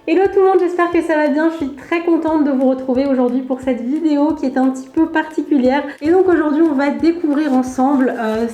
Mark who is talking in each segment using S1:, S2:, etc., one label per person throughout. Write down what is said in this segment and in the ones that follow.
S1: Hello tout le monde, j'espère que ça va bien. Je suis très contente de vous retrouver aujourd'hui pour cette vidéo qui est un petit peu particulière. Et donc aujourd'hui on va découvrir ensemble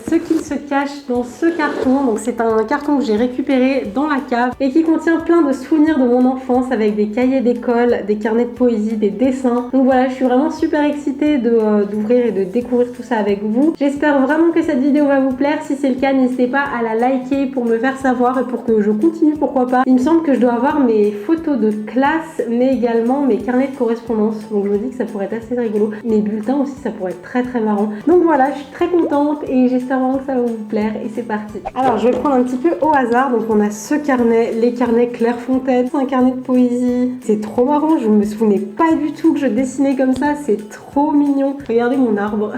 S1: ce qu'il se cache dans ce carton. Donc c'est un carton que j'ai récupéré dans la cave et qui contient plein de souvenirs de mon enfance avec des cahiers d'école, des carnets de poésie, des dessins. Donc voilà, je suis vraiment super excitée d'ouvrir et de découvrir tout ça avec vous. J'espère vraiment que cette vidéo va vous plaire. Si c'est le cas, n'hésitez pas à la liker pour me faire savoir et pour que je continue, pourquoi pas. Il me semble que je dois avoir mes photos de classe mais également mes carnets de correspondance, donc je me dis que ça pourrait être assez rigolo. Mes bulletins aussi, ça pourrait être très très marrant. Donc voilà, je suis très contente et j'espère vraiment que ça va vous plaire et c'est parti. Alors je vais prendre un petit peu au hasard. Donc on a ce carnet, les carnets Clairefontaine, un carnet de poésie. C'est trop marrant, je me souvenais pas du tout que je dessinais comme ça, c'est trop mignon. Regardez mon arbre.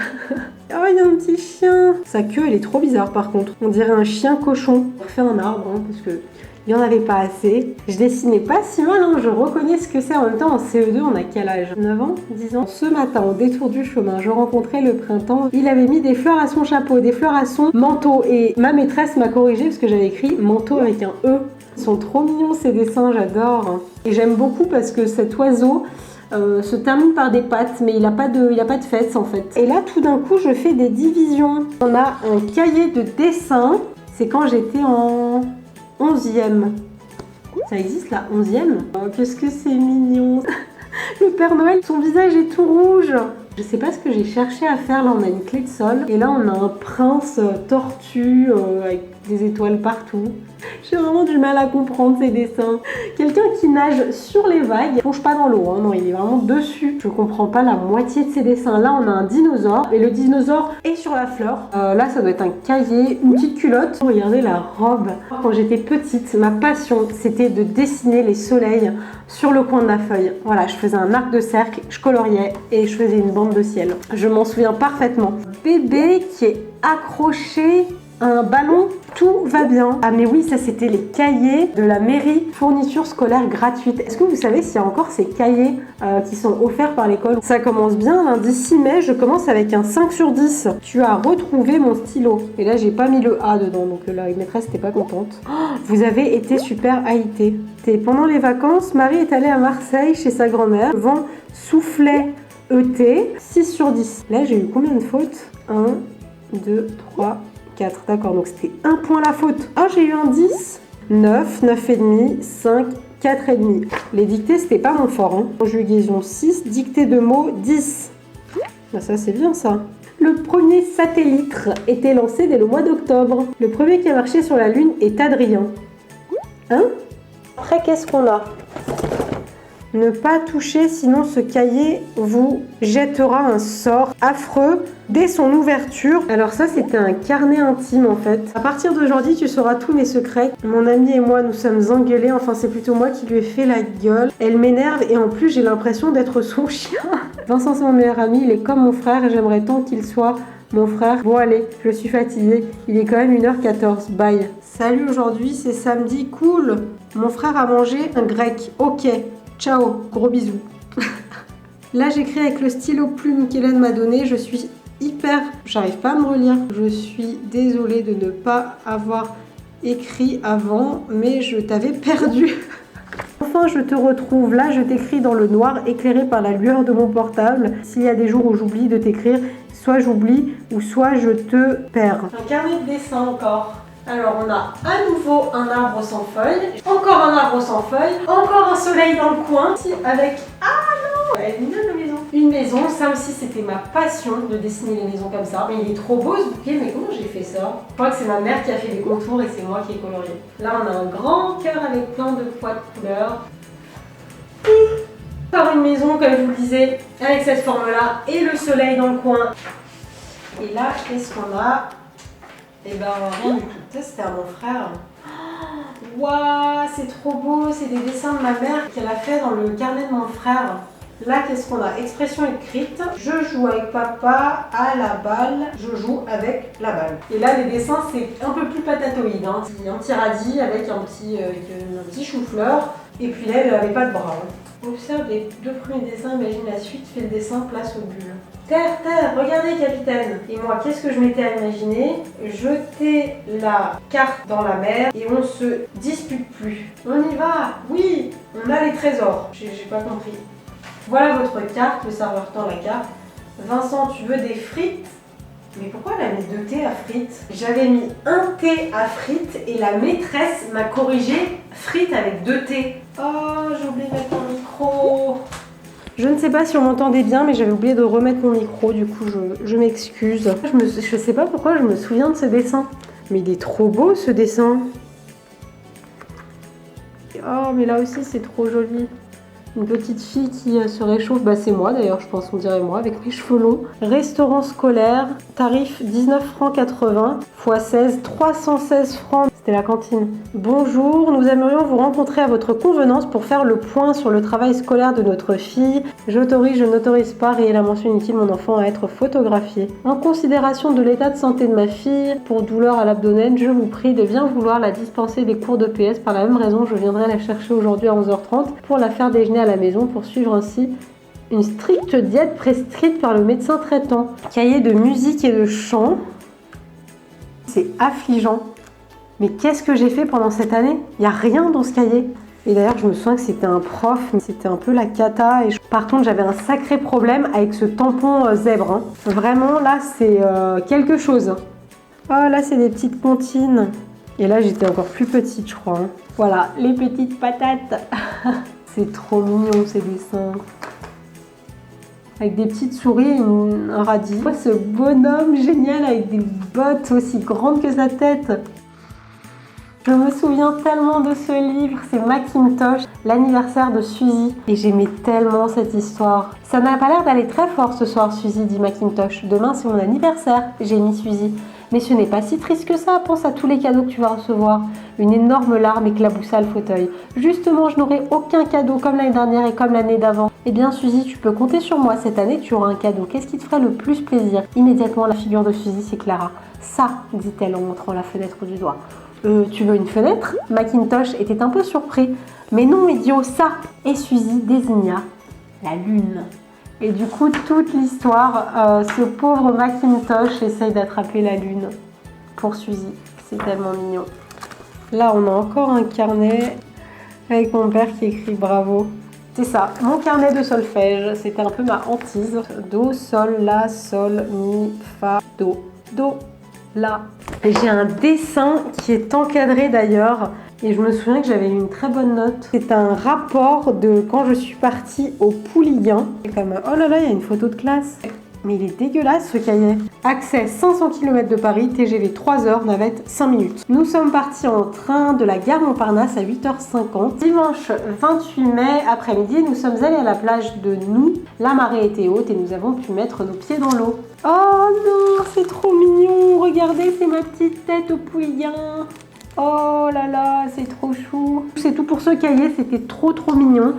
S1: Oh, il y a un petit chien. Sa queue, elle est trop bizarre par contre. On dirait un chien cochon. On refait un arbre hein, parce que il n'y en avait pas assez. Je dessinais pas si mal, hein. Je reconnais ce que c'est. En même temps, en CE2, on a quel âge? 9 ans? 10 ans? Ce matin, au détour du chemin, je rencontrais le printemps. Il avait mis des fleurs à son chapeau, des fleurs à son manteau. Et ma maîtresse m'a corrigé parce que j'avais écrit manteau avec un E. Ils sont trop mignons ces dessins, j'adore. Et j'aime beaucoup parce que cet oiseau se termine par des pattes, mais il a pas de fesses en fait. Et là, tout d'un coup, je fais des divisions. On a un cahier de dessin. C'est quand j'étais en 11e. Ça existe la 11e? Oh, qu'est-ce que c'est mignon. Le Père Noël, son visage est tout rouge. Je sais pas ce que j'ai cherché à faire. Là, on a une clé de sol. Et là, on a un prince tortue avec des étoiles partout. J'ai vraiment du mal à comprendre ces dessins. Quelqu'un qui nage sur les vagues, il plonge pas dans l'eau, hein, non, il est vraiment dessus. Je comprends pas la moitié de ces dessins. Là, on a un dinosaure et le dinosaure est sur la fleur. Là, ça doit être un cahier, une petite culotte. Regardez la robe. Quand j'étais petite, ma passion, c'était de dessiner les soleils sur le coin de la feuille. Voilà, je faisais un arc de cercle, je coloriais et je faisais une bande de ciel. Je m'en souviens parfaitement. Bébé qui est accroché à un ballon, tout va bien. Ah mais oui, ça c'était les cahiers de la mairie, fourniture scolaire gratuite. Est-ce que vous savez s'il y a encore ces cahiers qui sont offerts par l'école? Ça commence bien, lundi 6 mai, je commence avec un 5 sur 10. Tu as retrouvé mon stylo. Et là, j'ai pas mis le A dedans, donc la maîtresse n'était pas contente. Oh, vous avez été super haïté. Pendant les vacances, Marie est allée à Marseille chez sa grand-mère. Le vent soufflait ET, 6 sur 10. Là, j'ai eu combien de fautes? 1, 2, 3, 4, d'accord, donc c'était un point la faute. Ah, j'ai eu un 10, 9, 9,5, 5, 4,5. Les dictées, c'était pas mon fort. Hein. Conjugaison 6, dictée de mots 10. Ah, ça, c'est bien ça. Le premier satellite était lancé dès le mois d'octobre. Le premier qui a marché sur la Lune est Adrien. Hein? Après, qu'est-ce qu'on a? Ne pas toucher, sinon ce cahier vous jettera un sort affreux dès son ouverture. Alors ça, c'était un carnet intime en fait. À partir d'aujourd'hui, tu sauras tous mes secrets. Mon amie et moi, nous sommes engueulés. Enfin, c'est plutôt moi qui lui ai fait la gueule. Elle m'énerve et en plus, j'ai l'impression d'être son chien. Vincent, c'est mon meilleur ami. Il est comme mon frère et j'aimerais tant qu'il soit mon frère. Bon allez, je suis fatiguée. Il est quand même 1h14. Bye. Salut, aujourd'hui, c'est samedi. Cool. Mon frère a mangé un grec. Ok. Ciao, gros bisous. Là, j'écris avec le stylo plume qu'Hélène m'a donné. Je suis j'arrive pas à me relire. Je suis désolée de ne pas avoir écrit avant, mais je t'avais perdu. Enfin, je te retrouve. Là, je t'écris dans le noir, éclairé par la lueur de mon portable. S'il y a des jours où j'oublie de t'écrire, soit j'oublie, ou soit je te perds. Un carnet de dessin encore. Alors on a à nouveau un arbre sans feuilles, encore un arbre sans feuilles, encore un soleil dans le coin, avec... Ah non, elle est mignonne la maison. Une maison, ça aussi c'était ma passion de dessiner les maisons comme ça. Mais il est trop beau ce bouquet, mais comment j'ai fait ça? Je crois que c'est ma mère qui a fait les contours et c'est moi qui ai colorié. Là on a un grand cœur avec plein de poids de couleurs. Encore une maison comme je vous le disais, avec cette forme là et le soleil dans le coin. Et là qu'est-ce qu'on a? Et ben rien du tout. Ça c'était à mon frère. Waouh, c'est trop beau. C'est des dessins de ma mère qu'elle a fait dans le carnet de mon frère. Là, qu'est-ce qu'on a? Expression écrite. Je joue avec papa à la balle. Je joue avec la balle. Et là, les dessins, c'est un peu plus patatoïde. Hein. Un petit radis avec un petit chou-fleur. Et puis là, elle n'avait pas de bras. Hein. Observe les deux premiers dessins, imagine la suite, fais le dessin, place aux bulles. Terre, terre, regardez capitaine. Et moi, qu'est-ce que je m'étais à imaginer? Jeter la carte dans la mer et on se dispute plus. On y va, oui, on On a les trésors, j'ai pas compris. Voilà votre carte, le serveur tend la carte. Vincent, tu veux des frites? Mais pourquoi elle a mis 2 thés à frites? J'avais mis un thé à frites et la maîtresse m'a corrigé frites avec 2 thés. Oh, j'ai oublié de mettre mon micro. Je ne sais pas si on m'entendait bien, mais j'avais oublié de remettre mon micro, du coup je m'excuse. Je sais pas pourquoi je me souviens de ce dessin. Mais il est trop beau ce dessin. Oh, mais là aussi c'est trop joli. Une petite fille qui se réchauffe, bah c'est moi d'ailleurs, je pense on dirait moi, avec mes cheveux longs. Restaurant scolaire, tarif 19 francs 80 x 16, 316 francs. C'était la cantine. Bonjour, nous aimerions vous rencontrer à votre convenance pour faire le point sur le travail scolaire de notre fille. J'autorise, je n'autorise pas, rayer la mention inutile, mon enfant à être photographié. En considération de l'état de santé de ma fille, pour douleur à l'abdomen, je vous prie de bien vouloir la dispenser des cours de PS. Par la même raison, je viendrai la chercher aujourd'hui à 11h30 pour la faire déjeuner à la maison pour suivre ainsi une stricte diète prescrite par le médecin traitant. Cahier de musique et de chant. C'est affligeant. Mais qu'est-ce que j'ai fait pendant cette année? Il n'y a rien dans ce cahier. Et d'ailleurs, je me souviens que c'était un prof, mais c'était un peu la cata. Et par contre, j'avais un sacré problème avec ce tampon zèbre. Hein. Vraiment, là, c'est quelque chose. Oh, là, c'est des petites comptines. Et là, j'étais encore plus petite, je crois. Hein. Voilà, les petites patates. C'est trop mignon, ces dessins. Avec des petites souris et un radis. Oh, ce bonhomme génial avec des bottes aussi grandes que sa tête. Je me souviens tellement de ce livre, c'est Macintosh, l'anniversaire de Suzy. Et j'aimais tellement cette histoire. Ça n'a pas l'air d'aller très fort ce soir, Suzy, dit Macintosh. Demain, c'est mon anniversaire, j'ai mis Suzy. Mais ce n'est pas si triste que ça, pense à tous les cadeaux que tu vas recevoir. Une énorme larme éclaboussa le fauteuil. Justement, je n'aurai aucun cadeau comme l'année dernière et comme l'année d'avant. Eh bien, Suzy, tu peux compter sur moi. Cette année, tu auras un cadeau. Qu'est-ce qui te ferait le plus plaisir? Immédiatement, la figure de Suzy s'éclaira. Ça, dit-elle en montrant la fenêtre du doigt. Tu veux une fenêtre? Macintosh était un peu surpris. Mais non, idiot, ça! Et Suzy désigna la lune. Et du coup, toute l'histoire, ce pauvre Macintosh essaye d'attraper la lune pour Suzy. C'est tellement mignon. Là, on a encore un carnet avec mon père qui écrit bravo. C'est ça, mon carnet de solfège. C'était un peu ma hantise. Do, sol, la, sol, mi, fa, do. Do, la. J'ai un dessin qui est encadré d'ailleurs. Et je me souviens que j'avais eu une très bonne note. C'est un rapport de quand je suis partie au Pouliguen. C'est comme, oh là là, il y a une photo de classe. Mais il est dégueulasse ce cahier. Accès 500 km de Paris, TGV 3 heures, navette 5 minutes. Nous sommes partis en train de la gare Montparnasse à 8h50. Dimanche 28 mai après-midi, nous sommes allés à la plage de Nou. La marée était haute et nous avons pu mettre nos pieds dans l'eau. Oh non, c'est trop mignon. Regardez, c'est ma petite tête au Pouliguen. Oh là là, c'est trop chou. C'est tout pour ce cahier, c'était trop mignon.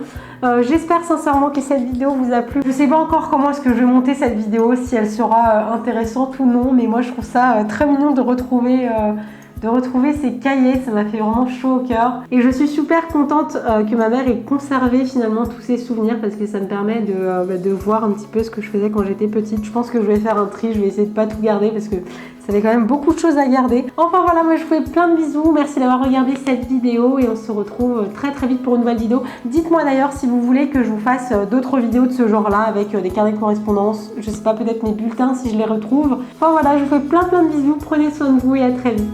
S1: J'espère sincèrement que cette vidéo vous a plu. Je sais pas encore comment est-ce que je vais monter cette vidéo, si elle sera intéressante ou non, mais moi je trouve ça très mignon de retrouver ces cahiers. Ça m'a fait vraiment chaud au cœur. Et je suis super contente que ma mère ait conservé finalement tous ces souvenirs, parce que ça me permet de voir un petit peu ce que je faisais quand j'étais petite. Je pense que je vais faire un tri, je vais essayer de pas tout garder parce que ça fait quand même beaucoup de choses à garder. Enfin voilà, moi je vous fais plein de bisous. Merci d'avoir regardé cette vidéo et on se retrouve très vite pour une nouvelle vidéo. Dites-moi d'ailleurs si vous voulez que je vous fasse d'autres vidéos de ce genre-là avec des carnets de correspondance. Je sais pas, peut-être mes bulletins si je les retrouve. Enfin voilà, je vous fais plein de bisous. Prenez soin de vous et à très vite.